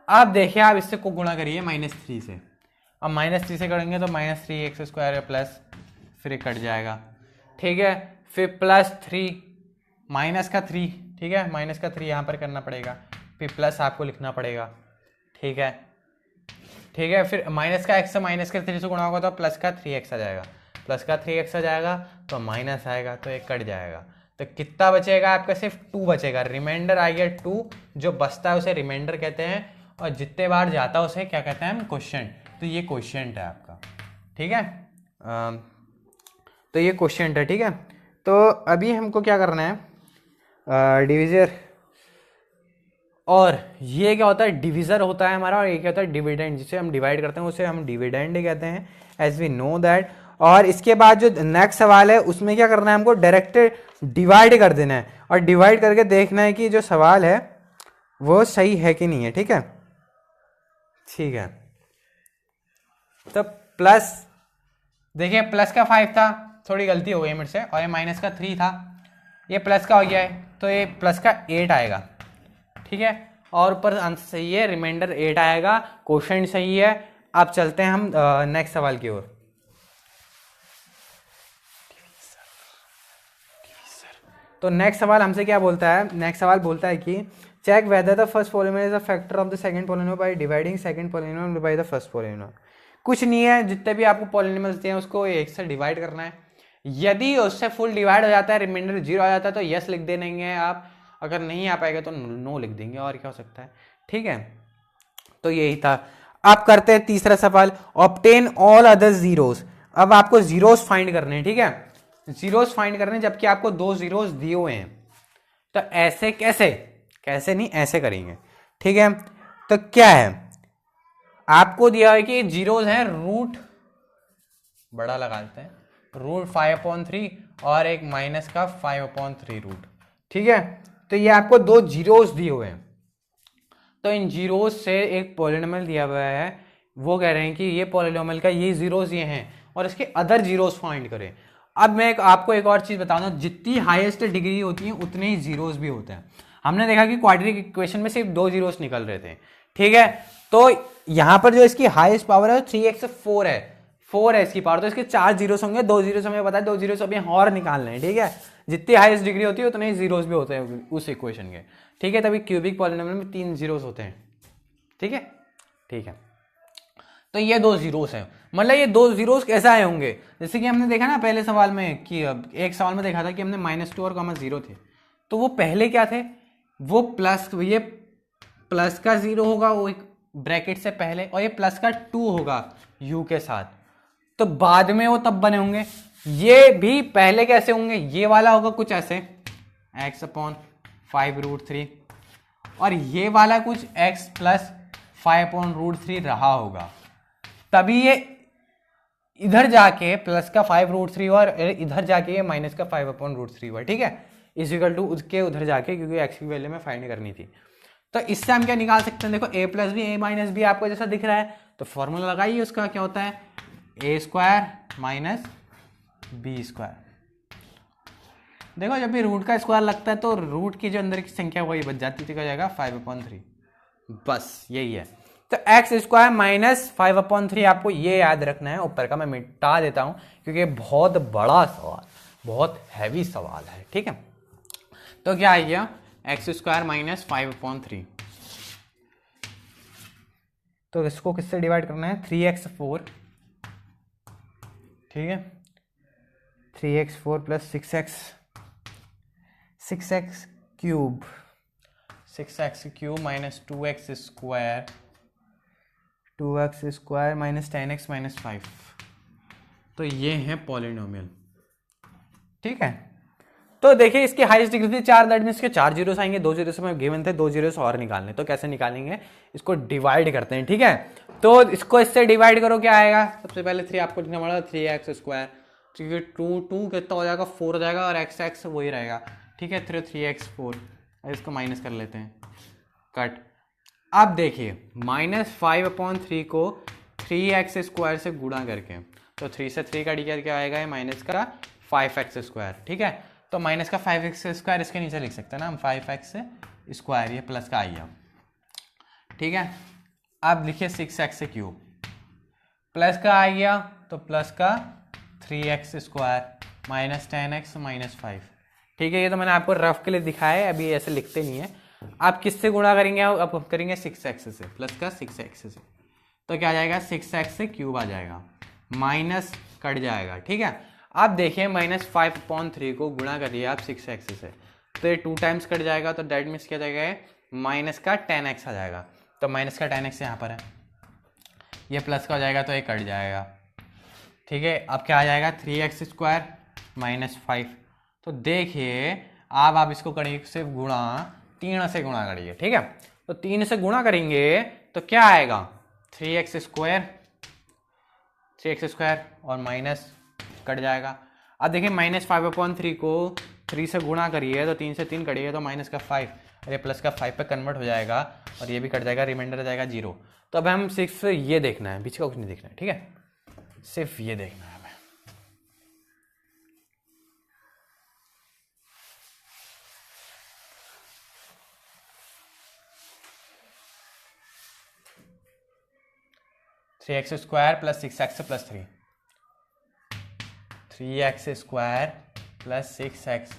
अब देखिए आप इससे को गुणा करिए -3 से, अब -3 से करेंगे तो -3x² प्लस, फिर कट जाएगा, ठीक है, फिर +3 माइनस का 3, ठीक है, माइनस का 3 यहाँ पर करना पड़ेगा, फिर प्लस आपको लिखना पड़ेगा, ठीक है, ठीक है, फिर माइनस का x से माइनस का 3 से गुणा होगा तो प्लस का 3x आ जाएगा, प्लस का 3x आ जाएगा तो माइनस आएगा तो एक कट जाएगा, तो कितना बचेगा आपका, सिर्फ 2 बचेगा, रिमाइंडर आ गया 2, जो बचता है उसे रिमाइंडर कहते हैं, और जितने बार जाता है उसे क्या कहते हैं हम, क्वोशिएंट। तो ये क्वोशिएंट है आपका, ठीक है, तो ये क्वोशिएंट है, ठीक है। तो अभी हमको क्या करना है, डिविजर, और ये क्या होता है, डिविजर होता है हमारा, और ये क्या होता है, डिविडेंड, जिसे हम डिवाइड करते हैं उसे हम डिविडेंड कहते हैं, एज वी नो दैट। और इसके बाद जो नेक्स्ट सवाल है उसमें क्या करना है, हमको डायरेक्ट डिवाइड कर देना है, और डिवाइड करके देखना है कि जो सवाल है वो सही है कि नहीं है, ठीक है, ठीक है। तो प्लस, देखिए प्लस का 5 था, थोड़ी गलती हो गई मेरे से, और ये माइनस का 3 था, ये प्लस का हो गया है, तो ये प्लस का 8 आएगा, ठीक है, और ऊपर आंसर सही है, रिमाइंडर 8 आएगा, क्वोशिएंट सही है। अब चलते हैं हम नेक्स्ट सवाल की ओर। तो नेक्स्ट सवाल हमसे क्या बोलता है, नेक्स्ट सवाल बोलता है कि check whether the first polynomial is a factor of the second polynomial by dividing second polynomial by the first polynomial. कुछ नहीं है, जितने भी आपको पॉलिनोमियल्स दिए हैं उसको एक से डिवाइड करना है, यदि उससे फुल डिवाइड हो जाता है, रिमाइंडर 0 आ जाता है तो यस लिख देंगे आप, अगर नहीं आ पाएगा तो नो लिख देंगे, और क्या हो सकता है, ठीक है। तो यही था। अब करते हैं तीसरा सवाल, ऑब्टेन ऑल अदर जीरोस। अब आपको जीरोस फाइंड करने हैं, ठीक है, जीरोस फाइंड करने, जबकि आपको 2 जीरोस दिए हुए हैं, तो ऐसे कैसे, कैसे नहीं ऐसे करेंगे, ठीक है। तो क्या है, आपको दिया है कि जीरोस हैं, रूट बड़ा लगा देते हैं, रूट 5/3 और एक माइनस का 5/3 रूट, ठीक है। तो ये आपको 2 जीरोस दिए हुए हैं, तो इन जीरोस से एक पॉलिनोमियल दिया हुआ है, वो कह रहे हैं कि ये पॉलिनोमियल का ये जीरोस ये हैं, और इसके अदर जीरोस फाइंड करें। अब मैं आपको एक और चीज बता दूं, जितनी हाईएस्ट डिग्री होती है उतने ही जीरोस भी होते हैं। हमने देखा कि क्वाड्रेटिक इक्वेशन में सिर्फ 2 जीरोस निकल रहे थे, ठीक है। तो यहां पर जो इसकी हाईएस्ट पावर है 3x4 है, 4 है इसकी पावर, तो इसके 4 जीरोस होंगे, 2 जीरोस हमें पता है, 2 जीरोस अभी और निकालने हैं, ठीक है। जितनी हाईएस्ट डिग्री होती है उतने ही जीरोस भी होते हैं उस इक्वेशन के, ठीक है। तभी क्यूबिक पॉलिनोमियल में 3 जीरोस होते हैं, ठीक है, ठीक है। तो ये 2 जीरोस हैं, मतलब ये 2 जीरोस कैसे आए होंगे, जैसे कि हमने देखा ना पहले सवाल में कि एक सवाल में देखा था कि हमने -2 और -0 थे, तो वो पहले क्या थे, वो प्लस, ये प्लस का 0 होगा वो एक ब्रैकेट से पहले, और ये प्लस का 2 होगा u के साथ, तो बाद में वो तब बने होंगे। ये भी पहले कैसे होंगे, ये वाला होगा कुछ ऐसे x/5√3, और ये वाला कुछ x + 5/√3 रहा होगा, तभी ये इधर जाके प्लस का 5√3 और इधर जाके ये माइनस का 5/√3 हुआ, ठीक है, इक्वल टू उसके उधर जाके, क्योंकि x की वैल्यू में फाइंड करनी थी। तो इससे हम क्या निकाल सकते हैं, देखो a + b a - b आपको जैसा दिख रहा है, तो फॉर्मूला लगाइए उसका, क्या होता है a² - b²। देखो जब भी रूट का स्क्वायर लगता है तो रूट की जो अंदर की संख्या वही बच जाती है, क्या हो जाएगा 5/3, बस यही है। तो x² - 5/3 आपको ये याद रखना है, ऊपर का मैं मिटा देता हूं क्योंकि बहुत बड़ा सवाल, बहुत हैवी सवाल है, ठीक है। तो क्या आ गया, x² - 5/3, तो इसको किससे डिवाइड करना है, 3x4, ठीक है, 3x4 + 6x, 6x³ - 2x² 2x² - 10x - 5, तो ये है पॉलिनोमियल, ठीक है। तो देखिए इसकी हाईएस्ट डिग्री थी 4, दैट मींस इसके 4 जीरोस आएंगे, 2 जीरोस में गिवन थे, 2 जीरोस और निकालने, तो कैसे निकालेंगे, इसको डिवाइड करते हैं, ठीक है। तो इसको इससे डिवाइड करो, क्या आएगा, सबसे पहले 3 आपको लिखना पड़ेगा, 3x², ठीक है, 2 कितना हो जाएगा, 4 हो जाएगा, और x वही रहेगा, ठीक है, 3x4, इसको माइनस कर लेते हैं, कट। अब देखिए -5/3 को 3x² से गुणा करके, तो 3 से 3 कट गया, क्या आएगा, माइनस का 5x², ठीक है। तो माइनस का 5x² इसके नीचे लिख सकते हैं ना हम, 5x², ये प्लस का आ गया, ठीक है। अब लिखिए 6x³ प्लस का आ गया, तो प्लस का 3x² माइनस 10x माइनस 5, ठीक है। ये तो मैंने आपको रफ के लिए दिखाया है, अभी ऐसे लिखते नहीं है। आप किससे गुणा करेंगे, अब करेंगे 6x से, प्लस का 6x से, तो क्या आ जाएगा 6x³ आ जाएगा, माइनस कट जाएगा, ठीक है। अब देखिए -5/3 को गुणा करिए आप 6x से, तो ये 2 टाइम्स कट जाएगा, तो डेट मीन्स क्या जाएगा, माइनस का 10x आ जाएगा, तो माइनस का 10x यहाँ पर है, ये प्लस का हो जाएगा तो ये कट जाएगा, ठीक है। अब क्या आ जाएगा 3x² माइनस 5, तो देखिए अब आप इसको करिए से गुणा, 3 से गुणा करिए, ठीक है। तो 3 से गुणा करेंगे तो क्या आएगा 3x² और माइनस कट जाएगा। अब देखिए -5/3 को 3 से गुणा करिए, तो 3 से 3 कटिए, तो माइनस का 5, और ये प्लस का 5 पे कन्वर्ट हो जाएगा, और ये भी कट जाएगा, रिमाइंडर आ जाएगा 0। तो अब हम सिर्फ ये देखना है, बीच का कुछ नहीं देखना है, ठीक है, सिर्फ ये देखना है हमें। (3x² + 6x + 3) 3x² + 6x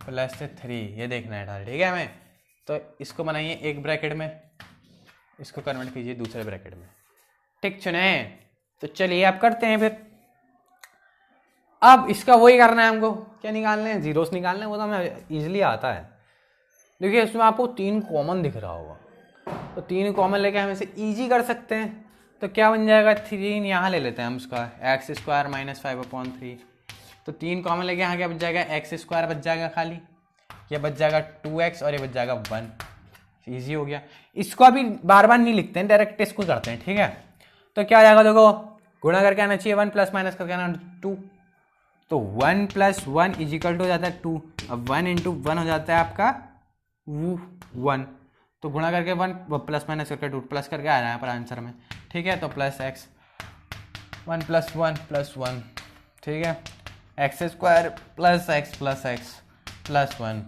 + 3, ये देखना है डाल, ठीक है हमें। तो इसको बनाइए एक ब्रैकेट में, इसको कन्वर्ट कीजिए दूसरे ब्रैकेट में, ठीक चुने। तो चलिए आप करते हैं फिर। अब इसका वही करना है हमको, क्या निकालना है, जीरोस निकालना है, वो तो हमें ईजिली आता है। देखिए इसमें आपको 3 कॉमन दिख रहा होगा, तो 3 कॉमन लेके हम इसे ईजी कर सकते हैं। तो क्या बन जाएगा, 3 यहाँ ले लेते हैं हम उसका, x² - 5/3, तो 3 कॉमन लेके यहाँ क्या बच जाएगा, x² बच जाएगा खाली, ये बच जाएगा 2x और ये बच जाएगा 1, ईजी हो गया। इसको अभी बार बार नहीं लिखते हैं, डायरेक्ट इसको करते हैं, ठीक है। तो क्या आ जाएगा, देखो गुणा करके आना चाहिए 1 + माइनस करके आना 2, तो 1 + 1 = हो जाता है 2, अब 1 × 1 हो जाता है आपका 1, तो गुणा करके 1 प्लस माइनस करके 2 प्लस करके आ रहा है यहाँ पर आंसर में, ठीक है। तो प्लस x 1 + 1 + 1, ठीक है, x² + x + x + 1,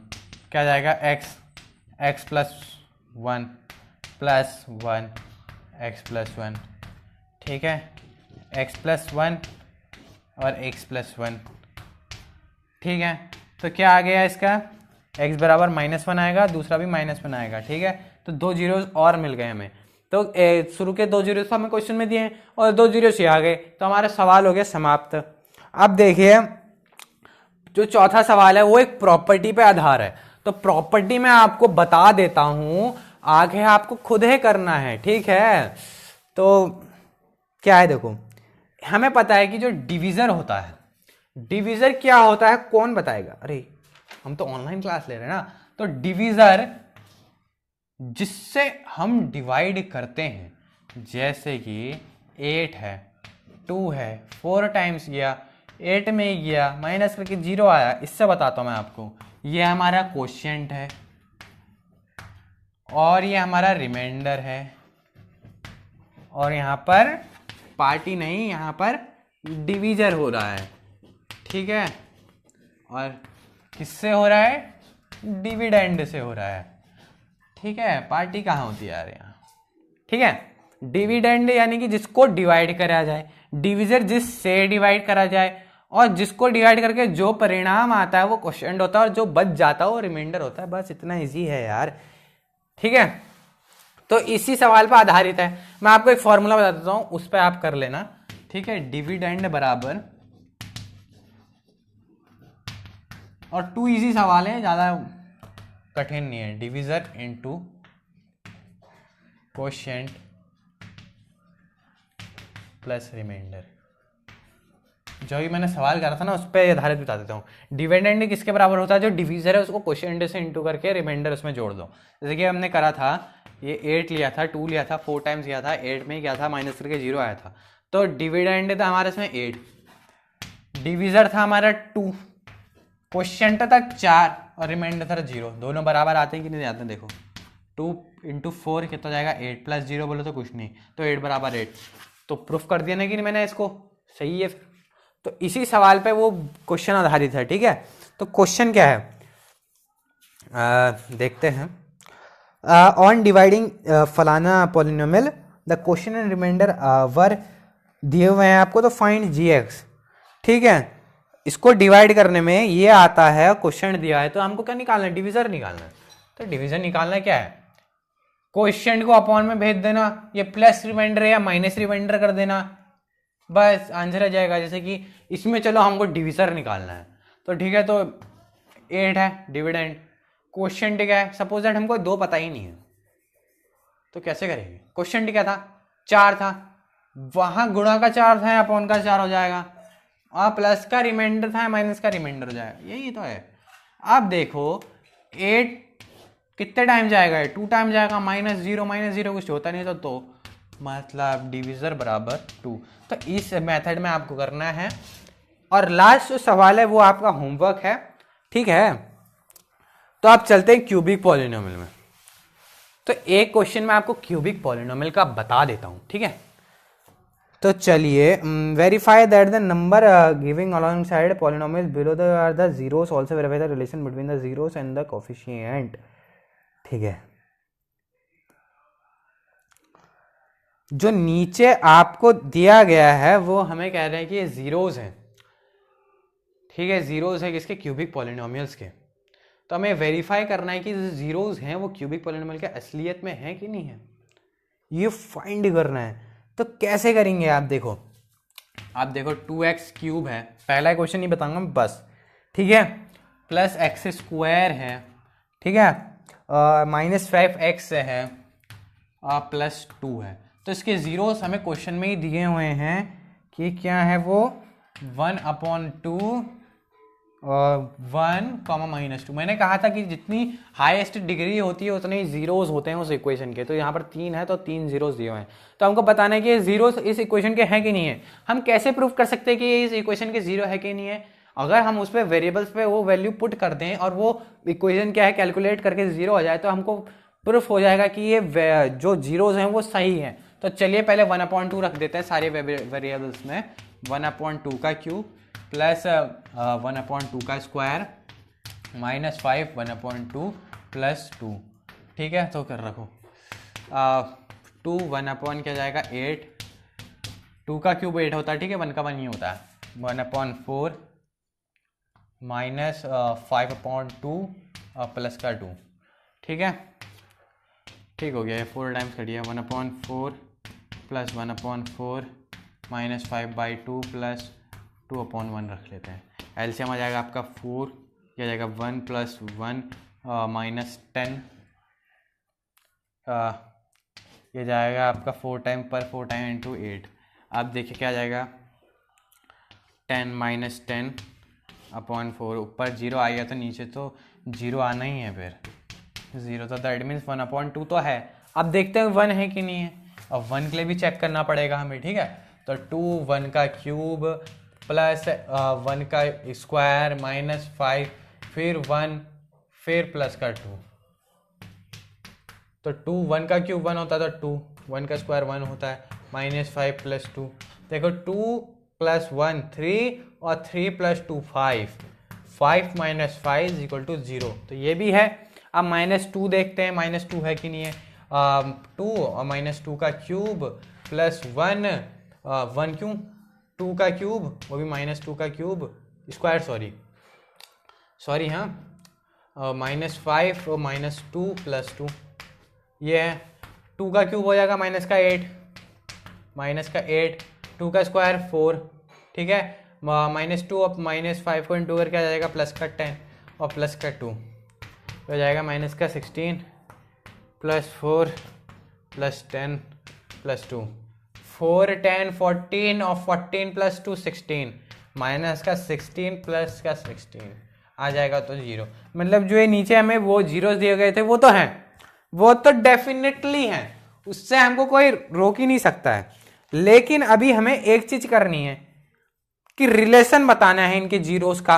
क्या जाएगा x + 1 + 1 x + 1, ठीक है, x + 1 और x + 1, ठीक है। तो क्या आ गया इसका, x बराबर -1 आएगा, दूसरा भी -1 आएगा, ठीक है। तो 2 जीरोस और मिल गए हमें, तो शुरू के 2 जीरोस तो हमें क्वेश्चन में दिए हैं और 2 जीरोस ये आ गए, तो हमारा सवाल हो गया समाप्त। अब देखिए जो चौथा सवाल है वो एक प्रॉपर्टी पे आधार है, तो प्रॉपर्टी मैं आपको बता देता हूं, आगे आपको खुद ही करना है, ठीक है। तो क्या है, देखो हमें पता है कि जो डिवीजर होता है, डिवीजर क्या होता है कौन बताएगा, अरे हम तो ऑनलाइन क्लास ले रहे हैं ना। तो डिवीजर जिससे हम डिवाइड करते हैं, जैसे कि 8 है, 2 है, 4 टाइम्स गया, 8 में ही गया, माइनस करके 0 आया, इससे बताता हूं मैं आपको। ये हमारा क्वोशिएंट है और ये हमारा रिमाइंडर है, और यहां पर पार्टी नहीं, यहां पर डिवीजर हो रहा है, ठीक है। और किससे हो रहा है, डिविडेंड से हो रहा है, ठीक है। पार्टी कहाँ होती है यार यहाँ, ठीक है। डिविडेंड यानी कि जिसको डिवाइड करा जाए, डिवीजर जिससे डिवाइड करा जाए, और जिसको डिवाइड करके जो परिणाम आता है वो क्वोशिएंट होता है, और जो बच जाता है वो रिमाइंडर होता है, बस इतना इजी है यार, ठीक है। तो इसी सवाल पर आधारित है, मैं आपको एक फॉर्मूला बता देता हूं, उस पर आप कर लेना, ठीक है। डिविडेंड बराबर, और 2 इजी सवाल है, ज्यादा कठिन नहीं है, divisor into quotient plus remainder. जो भी मैंने सवाल करा था ना उस पर आधारित बता देता हूँ। डिविडेंड किसके बराबर होता है, जो डिवीजर है उसको क्वोशिएंट से इंटू करके रिमाइंडर उसमें जोड़ दो। जैसे कि हमने करा था, ये 8 लिया था, 2 लिया था, 4 टाइम्स गया था, 8 में गया था, माइनस करके 0 आया था, तो डिविडेंड था हमारे इसमें 8, डिवीजर था हमारा 2, क्वोशिएंट था 4 और रिमाइंडर था 0, दोनों बराबर आते हैं कि नहीं आते हैं? देखो 2 × 4 कितना जाएगा 8 + 0 बोलो तो कुछ नहीं, तो 8 = 8। तो प्रूफ कर दिया ना कि नहीं मैंने इसको, सही है। तो इसी सवाल पे वो क्वेश्चन आधारित है, ठीक है। तो क्वेश्चन क्या है, देखते हैं। ऑन डिवाइडिंग फलाना polynomial the question and remainder were दिए हुए हैं आपको, तो फाइंड gx, ठीक है। इसको डिवाइड करने में ये आता है, क्वेश्चन दिया है तो हमको क्या निकालना है, डिविजन निकालना है। तो डिविजन निकालना क्या है, क्वेश्चन को अपॉन में भेज देना, ये प्लस रिमाइंडर या माइनस रिमाइंडर कर देना, बस आंसर आ जाएगा। जैसे कि इसमें चलो हमको डिविजन निकालना है, तो ठीक है, तो 8 है डिविडेंड, क्वेश्चन क्या है, सपोज दैट हमको 2 पता ही नहीं है, तो कैसे करेंगे। क्वेश्चन क्या था, 4 था, वहां गुणा का 4 था, अपॉन का 4 हो जाएगा, और प्लस का रिमाइंडर था, माइनस का रिमाइंडर हो जाएगा, यही तो है। अब देखो 8 कितने टाइम जाएगा, 2 टाइम जाएगा, -0 कुछ होता नहीं, तो मतलब डिविजर बराबर 2। तो इस मेथड में आपको करना है। और लास्ट जो सवाल है वो आपका होमवर्क है, ठीक है। तो आप चलते हैं क्यूबिक पॉलिनोमियल में। तो एक क्वेश्चन में आपको क्यूबिक पॉलिनोमियल का बता देता हूं, ठीक है। तो चलिए, verify that the number giving along side polynomial below the are the zeros, also verify the relation between the zeros and the coefficient, ठीक है। जो नीचे आपको दिया गया है वो हमें कह रहे हैं कि ये जीरोस हैं, ठीक है, जीरोस है किसके, क्यूबिक पॉलिनोमियल्स के। तो हमें वेरीफाई करना है कि जो जीरोस हैं वो क्यूबिक पॉलिनोमियल के असलियत में है कि नहीं है, ये फाइंड करना है। तो कैसे करेंगे, आप देखो 2x³ है, पहला क्वेश्चन नहीं बताऊंगा बस, ठीक है, प्लस x² है, ठीक है, -5x है, प्लस 2 है। तो इसके जीरोस हमें क्वेश्चन में ही दिए हुए हैं कि क्या है, वो 1/2 और 1, -2। मैंने कहा था कि जितनी हाईएस्ट डिग्री होती है उतने ही जीरोस होते हैं उस इक्वेशन के। तो यहाँ पर 3 है तो 3 जीरोस दिए हुए हैं। तो हमको बताना है कि ये जीरोस इस इक्वेशन के हैं कि नहीं है। हम कैसे प्रूफ कर सकते हैं कि ये इस इक्वेशन के जीरो है कि नहीं है, अगर हम उस पर वेरिएबल्स पे वो वैल्यू पुट कर दें और वो इक्वेशन क्या है कैलकुलेट करके जीरो हो जाए, तो हमको प्रूफ हो जाएगा कि ये जो जीरोस हैं वो सही है। तो चलिए पहले 1/2 रख देते हैं सारे वेरिएबल्स में, 1/2 का क्यूब प्लस 1/2 का स्क्वायर -5 1/2 प्लस 2, ठीक है। तो कर रखो 2 1 क्या जाएगा 8, 2 का क्यूब 8 होता है, ठीक है, 1 का 1 ही होता है, 1/4 -5/2 प्लस का 2, ठीक है, ठीक हो गया, ये 4 टाइम्स कर दिया, 1/4 प्लस 1/4 -5/2 प्लस 2/1 रख लेते हैं। एलसीएम आ जाएगा आपका 4, यह जाएगा 1 + 1 -10, ये जाएगा आपका 4 टाइम पर 4 टाइम × 8। अब देखिए क्या जाएगा 10 - 10/4, ऊपर 0 आएगा तो नीचे तो 0 आना ही है, फिर 0 तो दैट मीन्स 1/2 तो है। अब देखते हैं 1 है कि नहीं है, अब 1 के लिए भी चेक करना पड़ेगा हमें, ठीक है। तो 2 1 का क्यूब प्लस 1 का स्क्वायर -5 फिर 1 फिर प्लस का 2, तो 2 1 का क्यूब 1 होता है, तो 2 1 का स्क्वायर 1 होता है, -5 प्लस 2, देखो 2 + 1 3 और 3 + 2 5, 5 - 5 = 0, तो ये भी है। अब -2 देखते हैं, -2 है कि नहीं है, 2 और -2 का क्यूब प्लस 1 1 क्यों 2 का क्यूब, वो भी -2 का क्यूब स्क्वायर, सॉरी हाँ, -5 और -2 + 2, ये है 2 का क्यूब हो जाएगा -8, -8 2 का स्क्वायर 4, ठीक है, -2 और -5 को इंटू करके आ जाएगा प्लस का 10 और प्लस का 2 हो जाएगा -16 प्लस 4 प्लस 10 प्लस 2, 4 10 14 और 14 + 2 16, -16 प्लस का 16 आ जाएगा, तो 0। मतलब जो ये नीचे हमें वो जीरोस दिए गए थे वो तो हैं, वो तो डेफिनेटली हैं, उससे हमको कोई रोक ही नहीं सकता है। लेकिन अभी हमें एक चीज करनी है कि रिलेशन बताना है इनके जीरोस का।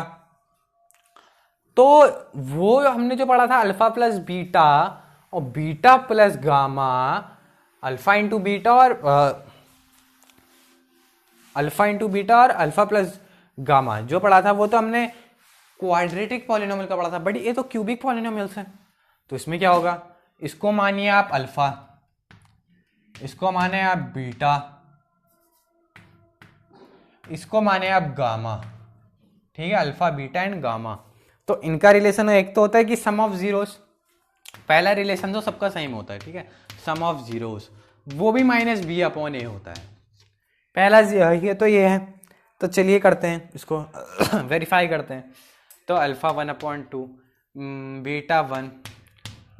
तो वो हमने जो पढ़ा था अल्फा प्लस बीटा और beta plus gamma, alpha into beta और अल्फा इंटू बीटा और अल्फा प्लस गामा जो पढ़ा था वो तो हमने क्वाड्रेटिक पॉलिनोमियल का पढ़ा था, बट ये तो क्यूबिक पॉलिनोमियल्स है। तो इसमें क्या होगा, इसको मानिए आप अल्फा, इसको माने आप बीटा, इसको माने आप गामा, ठीक है, अल्फा बीटा एंड गामा। तो इनका रिलेशन एक तो होता है कि सम ऑफ जीरोस, पहला रिलेशन तो सबका सेम होता है, ठीक है, सम ऑफ जीरोस, वो भी माइनस बी अपॉन ए होता है। पहला ये तो ये है, तो चलिए करते हैं इसको वेरीफाई करते हैं। तो अल्फा 1/2, बीटा 1,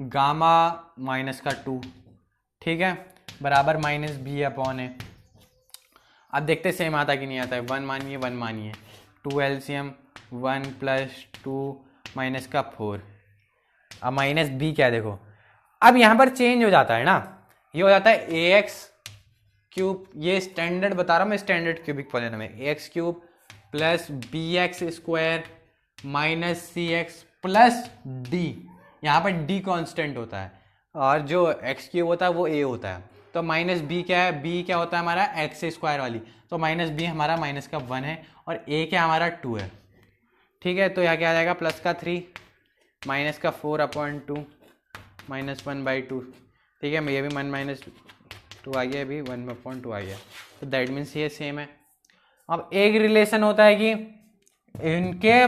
गामा माइनस का 2, ठीक है, बराबर माइनस बी अपॉन ए। अब देखते सेम आता कि नहीं आता है, 1 मानिए 1 मानिए, 2 एलसीएम 1 प्लस 2 माइनस का 4, अब माइनस बी क्या है देखो, अब यहाँ पर चेंज हो जाता है ना, ये हो जाता है ए एक्स क्यूब, ये स्टैंडर्ड बता रहा हूँ मैं, स्टैंडर्ड क्यूबिक पॉलिनोमियल में, A X cube plus B X square minus C X plus D, यहाँ पर डी कांस्टेंट होता है और जो एक्स क्यूब होता है वो ए होता है। तो माइनस बी क्या है, बी क्या होता है हमारा एक्स स्क्वायर वाली, तो माइनस बी हमारा माइनस का 1 है और ए क्या हमारा 2 है, ठीक है। तो यहाँ क्या आ जाएगा, प्लस का 3 माइनस का 4/2 माइनस 1/2, ठीक है, ये भी 1 माइनस 2 आ गया, अभी 1/2 आ गया, तो दैट मीन्स ये सेम है। अब एक रिलेशन होता है कि इनके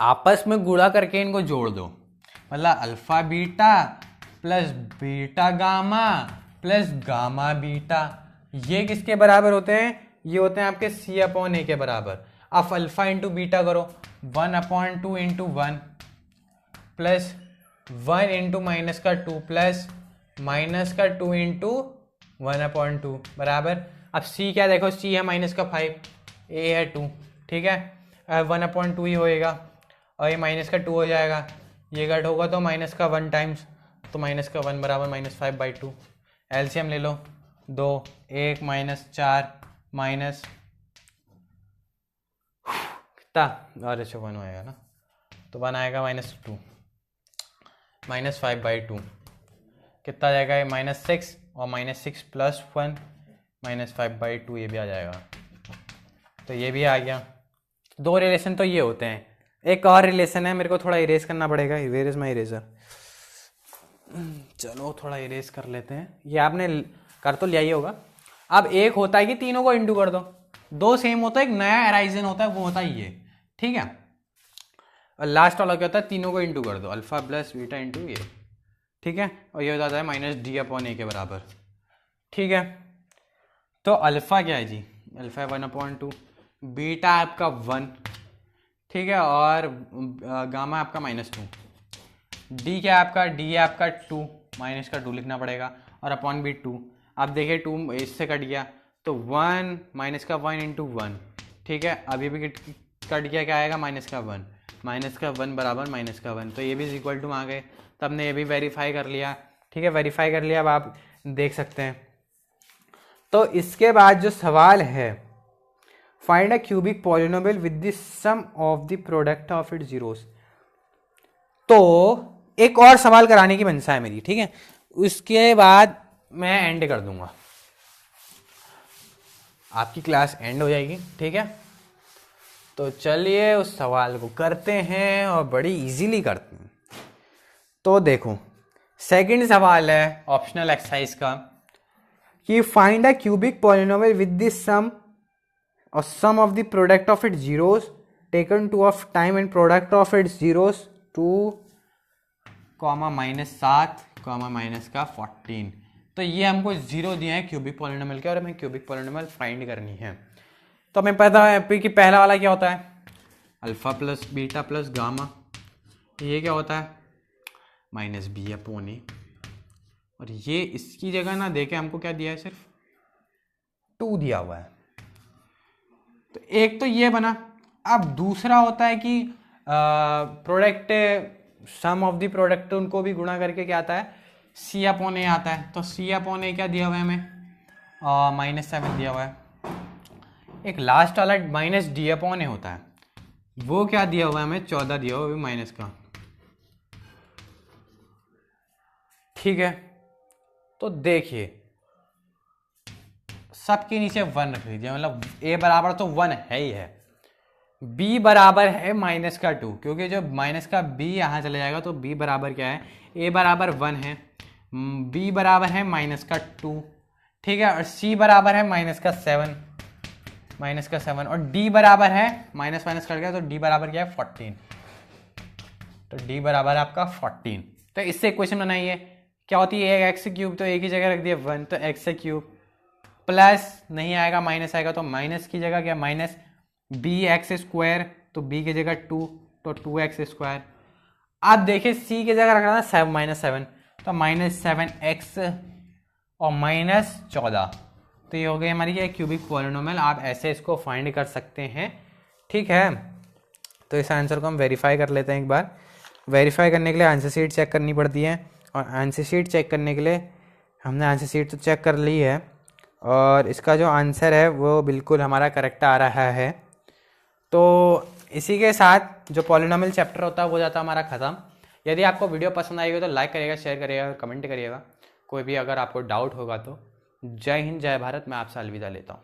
आपस में गुणा करके इनको जोड़ दो, मतलब alpha beta plus beta gamma plus gamma beta, ये किसके बराबर होते हैं, ये होते हैं आपके सी अपॉन ए के बराबर। अब अल्फा इंटू बीटा करो, 1/2 इंटू 1 प्लस 1 इंटू माइनस का 2 प्लस माइनस का 2 इंटू 1/2 बराबर, अब सी क्या देखो, सी है माइनस का 5, ए है 2, ठीक है, 1/2 ही होएगा और ये माइनस का 2 हो जाएगा, ये कट होगा तो माइनस का 1 टाइम्स, तो माइनस का 1 बराबर -5/2, एलसीएम ले लो 2, 1 माइनस 4 माइनस कितना, और अच्छा 1 आएगा ना, तो 1 आएगा -2 -5/2 कितना जाएगा, ये -6 और -6 + 1 -5/2, ये भी आ जाएगा, तो ये भी आ गया। दो रिलेशन तो ये होते हैं। एक और रिलेशन है, मेरे को थोड़ा इरेज करना पड़ेगा, वेयर इज माई इरेजर, चलो थोड़ा इरेज कर लेते हैं, ये आपने कर तो लिया ही होगा। अब एक होता है कि तीनों को इंटू कर दो, दो सेम होता है, एक नया एराइजन होता है, वो होता है ये, ठीक है, और लास्ट वाला क्या होता है, तीनों को इंटू कर दो, अल्फा प्लस बीटा इंटू ये, ठीक है, और ये हो जाता है माइनस डी अपॉन ए के बराबर, ठीक है। तो अल्फा क्या है जी, अल्फा 1/2, बीटा आपका 1, ठीक है, और गामा आपका -2, डी क्या है आपका, डी है आपका 2, माइनस का 2 लिखना पड़ेगा, और अपॉन भी 2। अब देखिए 2 इससे कट गया तो 1 माइनस का 1 इंटू 1, ठीक है, अभी भी कट गया, क्या आएगा, माइनस का 1, माइनस का 1 बराबर माइनस का 1, तो ये भी इक्वल टू आ गए। तो हमने ये भी वेरीफाई कर लिया, ठीक है, वेरीफाई कर लिया, अब आप देख सकते हैं। तो इसके बाद जो सवाल है, find a cubic polynomial with the sum of the product of its zeros, तो एक और सवाल कराने की मंशा है मेरी, ठीक है, उसके बाद मैं एंड कर दूंगा, आपकी क्लास एंड हो जाएगी, ठीक है। तो चलिए उस सवाल को करते हैं और बड़ी इजीली करते हैं। तो देखो सेकंड सवाल है ऑप्शनल एक्सरसाइज का कि find a cubic polynomial with the sum और sum of the product of its zeros taken 2 of time and product of its zeros 2, -7, -14। तो ये हमको जीरो दिए हैं क्यूबिक पॉलिनोमियल के और हमें क्यूबिक पॉलिनोमियल फाइंड करनी है। तो हमें पता है कि पहला वाला क्या होता है, alpha plus beta plus gamma, ये क्या होता है -b अपॉन ए, और ये इसकी जगह ना देके हमको क्या दिया है, सिर्फ 2 दिया हुआ है। तो एक तो ये बना। अब दूसरा होता है कि product sum of the product उनको भी गुणा करके क्या आता है, सी अपॉन ए आता है। तो सी अपॉन ए क्या दिया हुआ है हमें, -7 दिया हुआ है। एक लास्ट वाला -d अपॉन ए होता है, वो क्या दिया हुआ है हमें, 14 दिया हुआ है माइनस का। ठीक है, तो देखिए सबके नीचे 1 रख लीजिए, मतलब a बराबर तो 1 है ही है, b बराबर है माइनस का 2, क्योंकि जो माइनस का b यहाँ चले जाएगा तो b बराबर क्या है, a बराबर 1 है, b बराबर है माइनस का 2, ठीक है, और c बराबर है माइनस का 7, और d बराबर है माइनस माइनस कर गया तो d बराबर क्या है 14, तो d बराबर है आपका 14। तो इससे इक्वेशन बनाइए, क्या होती है एक्स क्यूब, तो एक ही जगह रख दिया 1, तो एक्स क्यूब प्लस नहीं आएगा माइनस आएगा, तो माइनस की जगह क्या माइनस बी एक्स स्क्वायर, तो b की जगह 2, तो 2x स्क्वायर। अब देखिए c की जगह रखना था -7, तो -7x और -14, तो ये हो गई हमारी ये क्यूबिक पॉलिनोमियल। आप ऐसे इसको फाइंड कर सकते हैं, ठीक है। तो इस आंसर को हम वेरीफाई कर लेते हैं एक बार। वेरीफाई करने के लिए आंसर शीट चेक करनी पड़ती है, और आंसर शीट चेक करने के लिए हमने आंसर शीट तो चेक कर ली है, और इसका जो आंसर है वो बिल्कुल हमारा करेक्ट आ रहा है। तो इसी के साथ जो पॉलिनोमियल चैप्टर होता है वो जाता है हमारा ख़त्म। यदि आपको वीडियो पसंद आएगी तो लाइक करिएगा, शेयर करिएगा और कमेंट करिएगा। कोई भी अगर आपको डाउट होगा तो। जय हिंद, जय भारत। मैं आपसे अलविदा लेता हूँ।